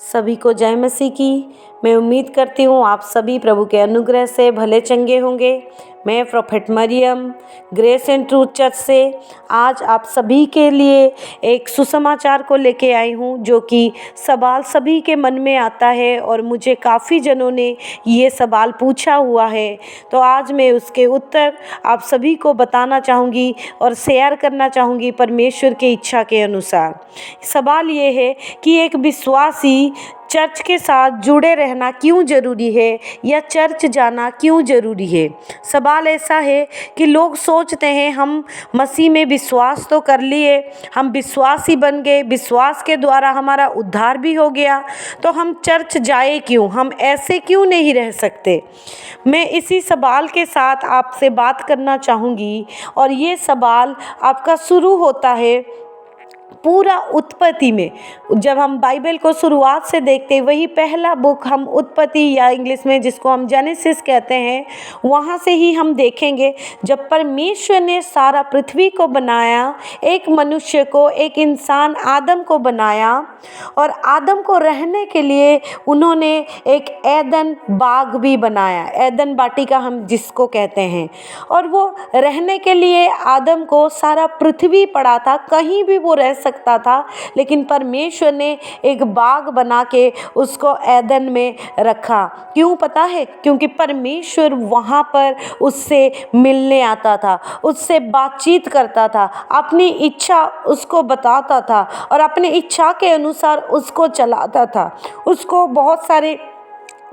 सभी को जय मसीह की। मैं उम्मीद करती हूँ आप सभी प्रभु के अनुग्रह से भले चंगे होंगे। मैं prophet Mariam grace and truth church से आज आप सभी के लिए एक सुसमाचार को लेके आई हूँ, जो कि सवाल सभी के मन में आता है और मुझे काफ़ी जनों ने ये सवाल पूछा हुआ है। तो आज मैं उसके उत्तर आप सभी को बताना चाहूँगी और शेयर करना चाहूँगी परमेश्वर की इच्छा के अनुसार। सवाल ये है कि एक विश्वासी चर्च के साथ जुड़े रहना क्यों ज़रूरी है या चर्च जाना क्यों ज़रूरी है। सवाल ऐसा है कि लोग सोचते हैं हम मसीह में विश्वास तो कर लिए, हम विश्वासी बन गए, विश्वास के द्वारा हमारा उद्धार भी हो गया, तो हम चर्च जाए क्यों, हम ऐसे क्यों नहीं रह सकते। मैं इसी सवाल के साथ आपसे बात करना चाहूँगी और ये सवाल आपका शुरू होता है पूरा उत्पत्ति में। जब हम बाइबल को शुरुआत से देखते हैं, वही पहला बुक हम उत्पत्ति या इंग्लिश में जिसको हम जेनेसिस कहते हैं, वहाँ से ही हम देखेंगे जब परमेश्वर ने सारा पृथ्वी को बनाया, एक मनुष्य को, एक इंसान आदम को बनाया और आदम को रहने के लिए उन्होंने एक एदन बाग भी बनाया, एदन वाटिका हम जिसको कहते हैं। और वो रहने के लिए आदम को सारा पृथ्वी पड़ा था, कहीं भी वो रह सकता था, लेकिन परमेश्वर ने एक बाग बना के उसको एदन में रखा। क्यों पता है? क्योंकि परमेश्वर वहाँ पर उससे मिलने आता था, उससे बातचीत करता था, अपनी इच्छा उसको बताता था और अपनी इच्छा के अनुसार उसको चलाता था, उसको बहुत सारे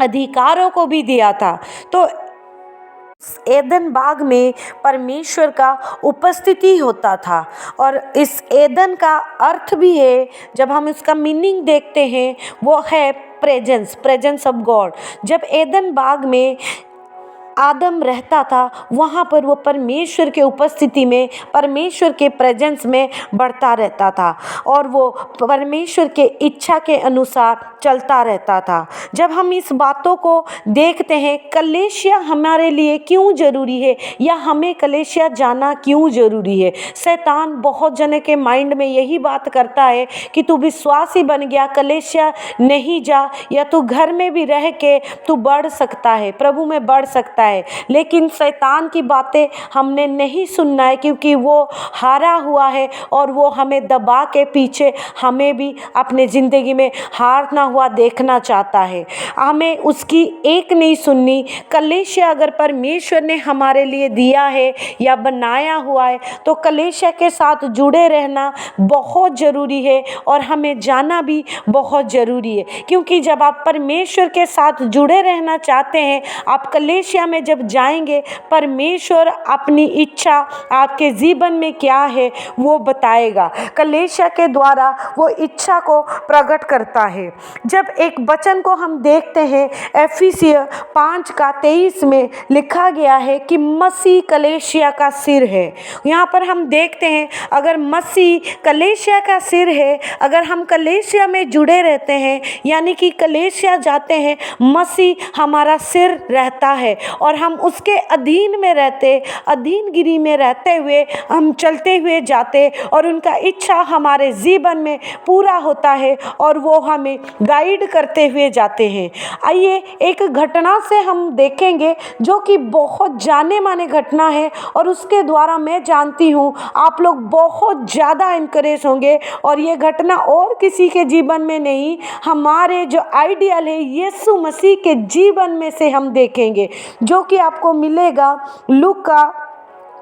अधिकारों को भी दिया था। तो एदन बाग में परमेश्वर का उपस्थिति होता था और इस एदन का अर्थ भी है, जब हम इसका मीनिंग देखते हैं, वो है प्रेजेंस ऑफ गॉड। जब एदन बाग में आदम रहता था, वहाँ पर वो परमेश्वर के उपस्थिति में, परमेश्वर के प्रेजेंस में बढ़ता रहता था और वो परमेश्वर के इच्छा के अनुसार चलता रहता था। जब हम इस बातों को देखते हैं, कलीसिया हमारे लिए क्यों ज़रूरी है या हमें कलीसिया जाना क्यों ज़रूरी है। शैतान बहुत जने के माइंड में यही बात करता है कि तू विश्वासी बन गया, कलीसिया नहीं जा, या तू घर में भी रह के तू बढ़ सकता है, प्रभु में बढ़ सकता है। लेकिन शैतान की बातें हमने नहीं सुनना है, क्योंकि वो हारा हुआ है और वो हमें दबा के पीछे हमें भी अपने ज़िंदगी में हारना हुआ देखना चाहता है। हमें उसकी एक नहीं सुननी। कलीसिया अगर परमेश्वर ने हमारे लिए दिया है या बनाया हुआ है, तो कलीसिया के साथ जुड़े रहना बहुत ज़रूरी है और हमें जाना भी बहुत ज़रूरी है। क्योंकि जब आप परमेश्वर के साथ जुड़े रहना चाहते हैं, आप कलीसिया में जब जाएंगे, परमेश्वर अपनी इच्छा आपके जीवन में क्या है वो बताएगा, कलीसिया के द्वारा वो इच्छा को प्रकट करता है। जब एक वचन को हम देखते हैं, एफिसियर 5:23 में लिखा गया है कि मसीह कलीसिया का सिर है। यहाँ पर हम देखते हैं, अगर मसीह कलीसिया का सिर है, अगर हम कलीसिया में जुड़े रहते हैं, यानी कि कलीसिया जाते हैं, मसीह हमारा सिर रहता है और हम उसके अधीन में रहते, अधीनगिरी में रहते हुए हम चलते हुए जाते और उनका इच्छा हमारे जीवन में पूरा होता है और वो हमें गाइड करते हुए जाते हैं। आइए एक घटना से हम देखेंगे जो कि बहुत जाने माने घटना है और उसके द्वारा मैं जानती हूँ आप लोग बहुत ज़्यादा इनकरेज होंगे। और ये घटना और किसी के जीवन में नहीं, हमारे जो आइडियल है यीशु मसीह के जीवन में से हम देखेंगे, जो कि आपको मिलेगा लूका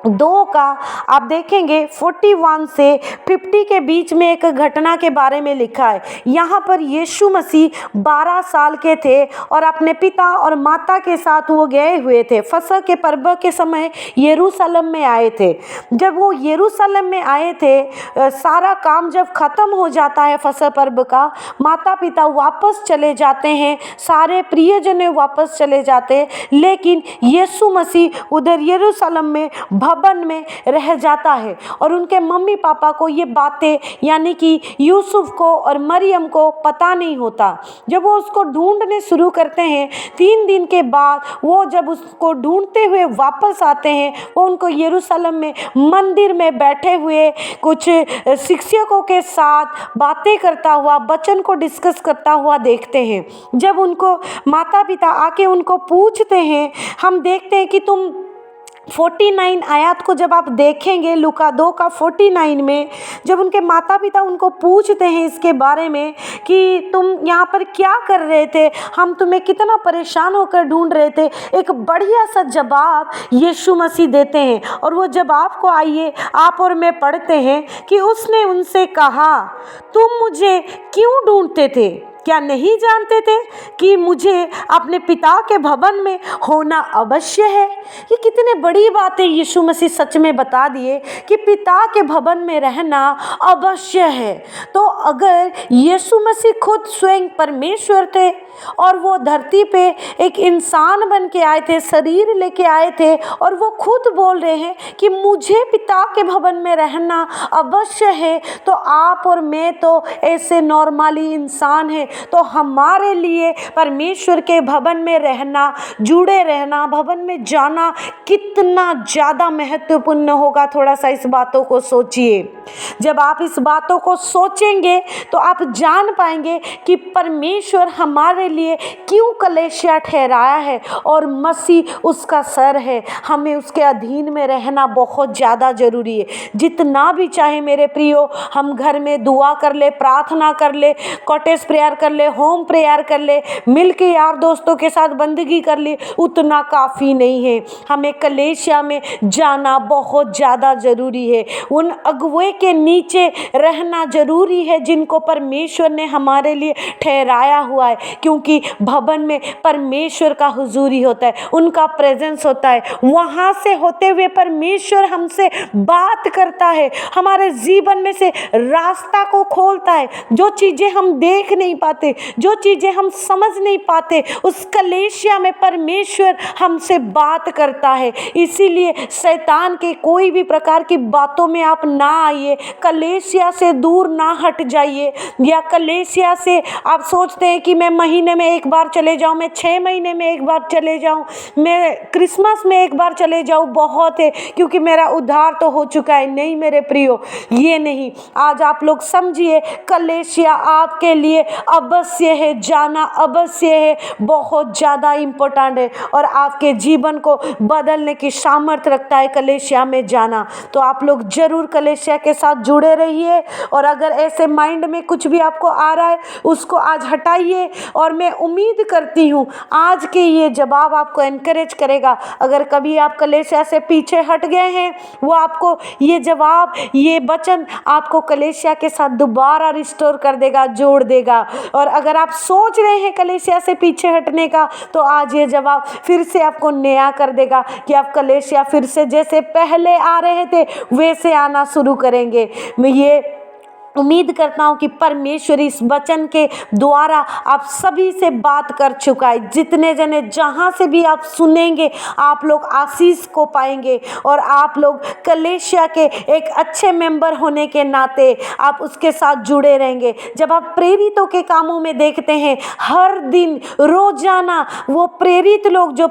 2 का। आप देखेंगे 41 से 50 के बीच में एक घटना के बारे में लिखा है। यहाँ पर यीशु मसीह 12 साल के थे और अपने पिता और माता के साथ वो गए हुए थे। फसह के पर्व के समय यरूशलेम में आए थे। जब वो यरूशलेम में आए थे, सारा काम जब ख़त्म हो जाता है फसह पर्व का, माता पिता वापस चले जाते हैं, सारे प्रियजन वापस चले जाते हैं, लेकिन यीशु मसीह उधर यरूशलेम में भवन में रह जाता है और उनके मम्मी पापा को ये बातें यानी कि यूसुफ को और मरियम को पता नहीं होता। जब वो उसको ढूंढने शुरू करते हैं 3 दिन के बाद वो जब उसको ढूंढते हुए वापस आते हैं, वो उनको यरूशलेम में मंदिर में बैठे हुए कुछ शिक्षकों के साथ बातें करता हुआ, वचन को डिस्कस करता हुआ देखते हैं। जब उनको माता पिता आके उनको पूछते हैं, हम देखते हैं कि तुम 49 आयत को जब आप देखेंगे लूका 2 का 49 में, जब उनके माता पिता उनको पूछते हैं इसके बारे में कि तुम यहाँ पर क्या कर रहे थे, हम तुम्हें कितना परेशान होकर ढूंढ रहे थे, एक बढ़िया सा जवाब यीशु मसीह देते हैं। और वो जवाब को आइए आप और मैं पढ़ते हैं कि उसने उनसे कहा, तुम मुझे क्यों ढूंढते थे? क्या नहीं जानते थे कि मुझे अपने पिता के भवन में होना अवश्य है? ये कितने बड़ी बातें यीशु मसीह सच में बता दिए कि पिता के भवन में रहना अवश्य है। तो अगर यीशु मसीह खुद स्वयं परमेश्वर थे और वो धरती पे एक इंसान बन के आए थे, शरीर लेके आए थे, और वो खुद बोल रहे हैं कि मुझे पिता के भवन में रहना अवश्य है, तो आप और मैं तो ऐसे नॉर्मली इंसान हैं। तो हमारे लिए परमेश्वर के भवन में रहना, जुड़े रहना, भवन में जाना कितना ज़्यादा महत्वपूर्ण होगा। थोड़ा सा इस बातों को सोचिए। जब आप इस बातों को सोचेंगे तो आप जान पाएंगे कि परमेश्वर हमारे लिए क्यों कलीसिया ठहराया है और मसीह उसका सर है। हमें उसके अधीन में रहना बहुत ज़्यादा ज़रूरी है। जितना भी चाहे मेरे प्रियो हम घर में दुआ कर ले, प्रार्थना कर ले, कॉटेज प्रेयर कर ले, होम प्रेयर कर ले, मिल के यार दोस्तों के साथ बंदगी कर ले, उतना काफ़ी नहीं है। हमें कलीसिया में जाना बहुत ज़्यादा ज़रूरी है। उन अगुवे के नीचे रहना ज़रूरी है जिनको परमेश्वर ने हमारे लिए ठहराया हुआ है, क्योंकि भवन में परमेश्वर का हुजूरी होता है, उनका प्रेजेंस होता है। वहाँ से होते हुए परमेश्वर हमसे बात करता है, हमारे जीवन में से रास्ता को खोलता है। जो चीज़ें हम देख नहीं पाते, जो चीज़ें हम समझ नहीं पाते, उस कलीसिया में परमेश्वर हमसे बात करता है। इसीलिए शैतान के कोई भी प्रकार की बातों में आप ना आइए, कलीसिया से दूर ना हट जाइए। या कलीसिया से आप सोचते हैं कि मैं महीने में एक बार चले जाऊं, मैं 6 महीने में एक बार चले जाऊं, मैं क्रिसमस में एक बार चले जाऊं, बहुत है क्योंकि मेरा उद्धार तो हो चुका है। नहीं मेरे प्रियो, ये नहीं। आज आप लोग समझिए, कलीसिया आपके लिए अवश्य है, जाना अवश्य है, बहुत ज़्यादा इम्पोर्टेंट है और आपके जीवन को बदलने की सामर्थ्य रखता है कलीसिया में जाना। तो आप लोग जरूर कलीसिया के साथ जुड़े रहिए। और अगर ऐसे माइंड में कुछ भी आपको आ रहा है उसको आज हटाइए, और मैं उम्मीद करती हूँ आज के ये जवाब आपको एनकरेज करेगा। अगर कभी आप कलीसिया से पीछे हट गए हैं, वो आपको ये जवाब, ये वचन आपको कलीसिया के साथ दोबारा रिस्टोर कर देगा, जोड़ देगा। और अगर आप सोच रहे हैं कलीसिया से पीछे हटने का, तो आज ये जवाब फिर से आपको नया कर देगा कि आप कलीसिया फिर से जैसे पहले आ रहे थे वैसे आना शुरू करेंगे। मैं ये उम्मीद करता हूँ कि परमेश्वर इस वचन के द्वारा आप सभी से बात कर चुका है। जितने जने जहाँ से भी आप सुनेंगे आप लोग आशीष को पाएंगे, और आप लोग कलीसिया के एक अच्छे मेंबर होने के नाते आप उसके साथ जुड़े रहेंगे। जब आप प्रेरितों के कामों में देखते हैं, हर दिन रोजाना वो प्रेरित लोग जो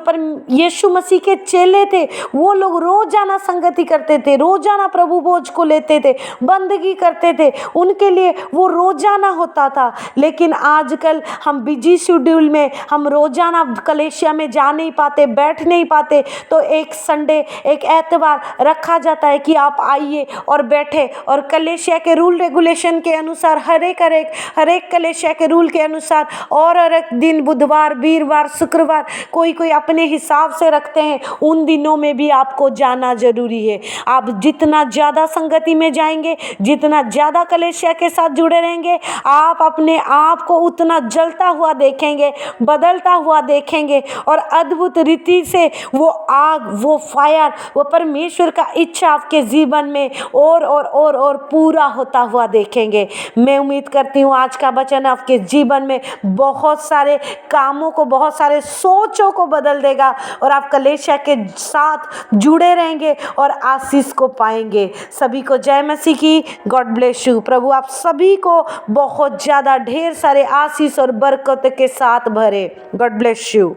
यीशु मसीह के चेले थे, वो लोग रोजाना संगति करते थे, रोजाना प्रभु भोज को लेते थे, बंदगी करते थे, उनके लिए वो रोजाना होता था। लेकिन आजकल हम बिजी शेड्यूल में हम रोजाना कलीसिया में जा नहीं पाते, बैठ नहीं पाते, तो एक संडे, एक एतवार रखा जाता है कि आप आइए और बैठे, और कलीसिया के रूल रेगुलेशन के अनुसार हर एक कलीसिया के रूल के अनुसार और हर एक दिन, बुधवार, वीरवार, शुक्रवार, कोई अपने हिसाब से रखते हैं। उन दिनों में भी आपको जाना जरूरी है। आप जितना ज़्यादा संगति में जाएंगे, जितना ज़्यादा कलीसिया के साथ जुड़े रहेंगे, आप अपने आप को उतना जलता हुआ देखेंगे, बदलता हुआ देखेंगे और अद्भुत रीति से वो आग, वो फायर, वो परमेश्वर का इच्छा आपके जीवन में और पूरा होता हुआ देखेंगे। मैं उम्मीद करती हूँ आज का वचन आपके जीवन में बहुत सारे कामों को, बहुत सारे सोचों को बदल देगा और आप कलीसिया के साथ जुड़े रहेंगे और आशीष को पाएंगे। सभी को जय मसीह की। God bless you. प्रभु आप सभी को बहुत ज़्यादा ढेर सारे आशीष और बरकत के साथ भरे। God bless you.